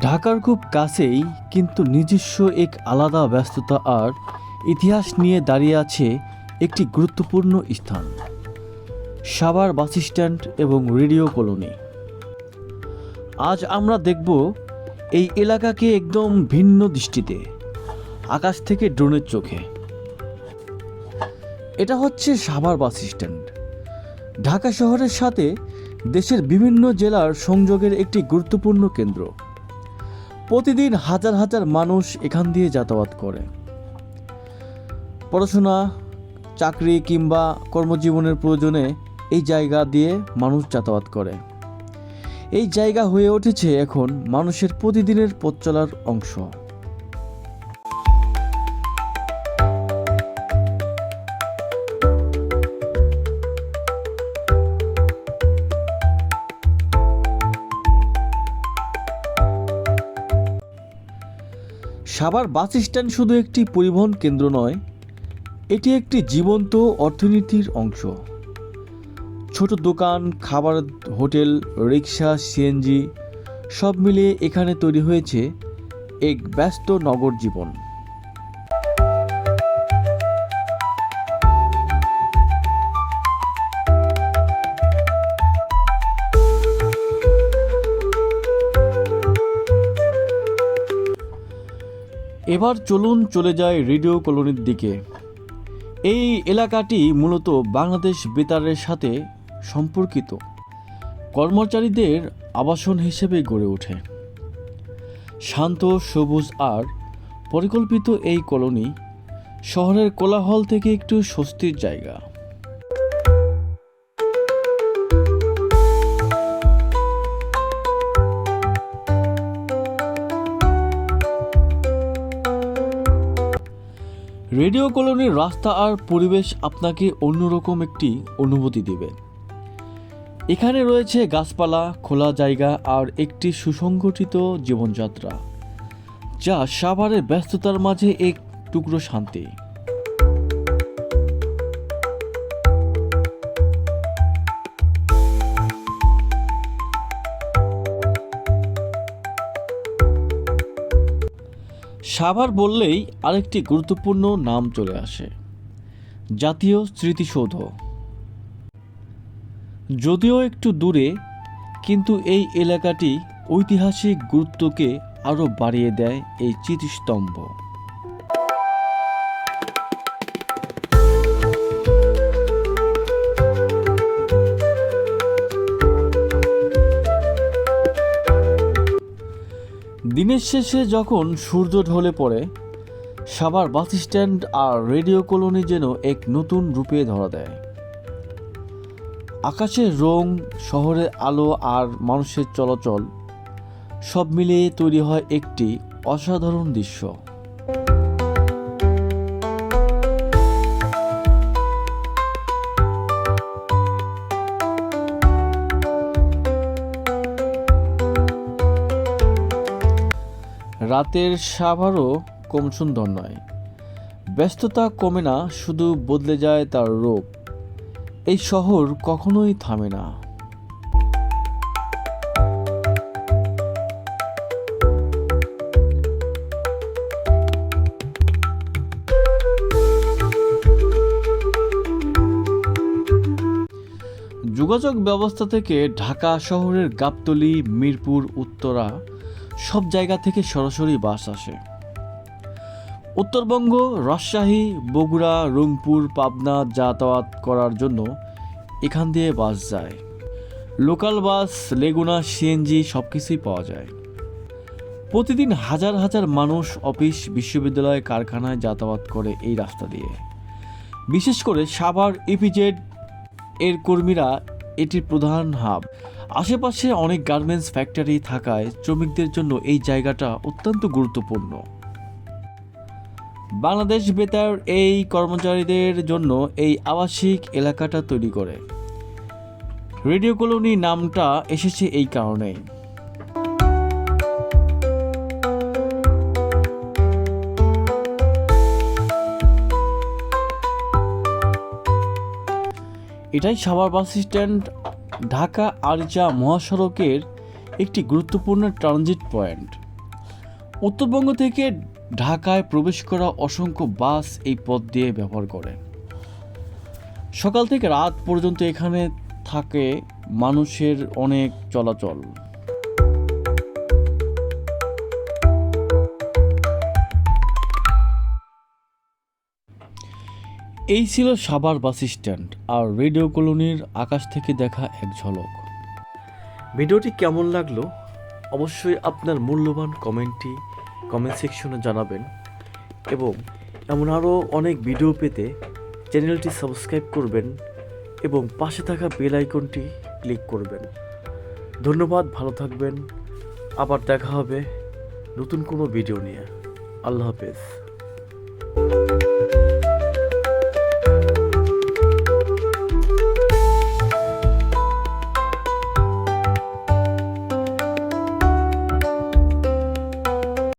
ঢাকার খুব কাছেই কিন্তু নিজস্ব এক আলাদা ব্যস্ততা আর ইতিহাস নিয়ে দাঁড়িয়ে আছে একটি গুরুত্বপূর্ণ স্থান, সাভার বাসস্ট্যান্ড এবং রেডিও কলোনি। আজ আমরা দেখব এই এলাকাকে একদম ভিন্ন দৃষ্টিতে, আকাশ থেকে ড্রোনের চোখে। এটা হচ্ছে সাভার বাসস্ট্যান্ড, ঢাকা শহরের সাথে দেশের বিভিন্ন জেলার সংযোগের একটি গুরুত্বপূর্ণ কেন্দ্র। প্রতিদিন হাজার হাজার মানুষ এখান দিয়ে যাতায়াত করে। পড়াশোনা, চাকরি কিংবা কর্মজীবনের প্রয়োজনে এই জায়গা দিয়ে মানুষ যাতায়াত করে। এই জায়গা হয়ে উঠেছে এখন মানুষের প্রতিদিনের পথ চলার অংশ। সাভার বাস স্ট্যান্ড শুধু একটি পরিবহন কেন্দ্র নয়, এটি একটি জীবন্ত অর্থনীতির অংশ। ছোট দোকান, খাবার, হোটেল, রিক্সা, সিএনজি সব মিলিয়ে এখানে তৈরি হয়েছে এক ব্যস্ত নগর জীবন। এবার চলুন চলে যায় রেডিও কলোনির দিকে। এই এলাকাটি মূলত বাংলাদেশ বেতারের সাথে সম্পর্কিত কর্মচারীদের আবাসন হিসেবে গড়ে ওঠে। শান্ত, সবুজ আর পরিকল্পিত এই কলোনি শহরের কোলাহল থেকে একটু স্বস্তির জায়গা। রেডিও কলোনির রাস্তা আর পরিবেশ আপনাকে অন্যরকম একটি অনুভূতি দেবে। এখানে রয়েছে গাছপালা, খোলা জায়গা আর একটি সুসংগঠিত জীবনযাত্রা, যা সাভারের ব্যস্ততার মাঝে এক টুকরো শান্তি। সাভার বললেই আরেকটি গুরুত্বপূর্ণ নাম চলে আসে, জাতীয় স্মৃতিসৌধ। যদিও একটু দূরে, কিন্তু এই এলাকাটি ঐতিহাসিক গুরুত্বকে আরও বাড়িয়ে দেয় এই স্মৃতিস্তম্ভ। দিনের শেষে যখন সূর্য ঢলে পড়ে, সাভার বাসস্ট্যান্ড আর রেডিও কলোনি যেন এক নতুন রূপে ধরা দেয়। আকাশের রং, শহরের আলো আর মানুষের চলাচল সব মিলিয়ে তৈরি হয় একটি অসাধারণ দৃশ্য। রাতের সাভারও কম সুন্দর নয়। ব্যস্ততা কমে না, শুধু বদলে যায় তার রূপ। এই শহর কখনোই থামে না। যোগাযোগ ব্যবস্থা থেকে ঢাকা শহরের গাবতলী, মিরপুর, উত্তরা সব জায়গা থেকে সরাসরি বাস আসে। উত্তরবঙ্গ, রাজশাহী, বগুড়া, রংপুর, পাবনা যাতায়াত করার জন্য এখান দিয়ে বাস যায়। লোকাল বাস, লেগুনা, সিএনজি সব কিছুই পাওয়া যায়। প্রতিদিন হাজার হাজার মানুষ অফিস, বিশ্ববিদ্যালয়, কারখানায় যাতায়াত করে এই রাস্তা দিয়ে। বিশেষ করে সাভার ইপিজেড এর কর্মীরা এটির প্রধান হাব। আশেপাশে অনেক গার্মেন্টস ফ্যাক্টরি থাকায় শ্রমিকদের জন্য এই জায়গাটা অত্যন্ত গুরুত্বপূর্ণ। বাংলাদেশ বেতার এই কর্মচারীদের জন্য এই আবাসিক এলাকাটা তৈরি করে। রেডিও কলোনি নামটা এসেছে এই কারণেই। এটাই সাভার বাস স্ট্যান্ড, ঢাকা আরিচা মহাসড়কের একটি গুরুত্বপূর্ণ ট্রানজিট পয়েন্ট। উত্তরবঙ্গ থেকে ঢাকায় প্রবেশ করা অসংখ্য বাস এই পথ দিয়ে ব্যবহার করে। সকাল থেকে রাত পর্যন্ত এখানে থাকে মানুষের অনেক চলাচল। এই ছিল সাভার বাস স্ট্যান্ড আর রেডিও কলোনির আকাশ থেকে দেখা এক ঝলক। ভিডিওটি কেমন লাগলো অবশ্যই আপনার মূল্যবান কমেন্ট সেকশনে জানাবেন এবং এমন আরও অনেক ভিডিও পেতে চ্যানেলটি সাবস্ক্রাইব করবেন এবং পাশে থাকা বেল আইকনটি ক্লিক করবেন। ধন্যবাদ, ভালো থাকবেন। আবার দেখা হবে নতুন কোনো ভিডিও নিয়ে। আল্লাহ হাফেজ।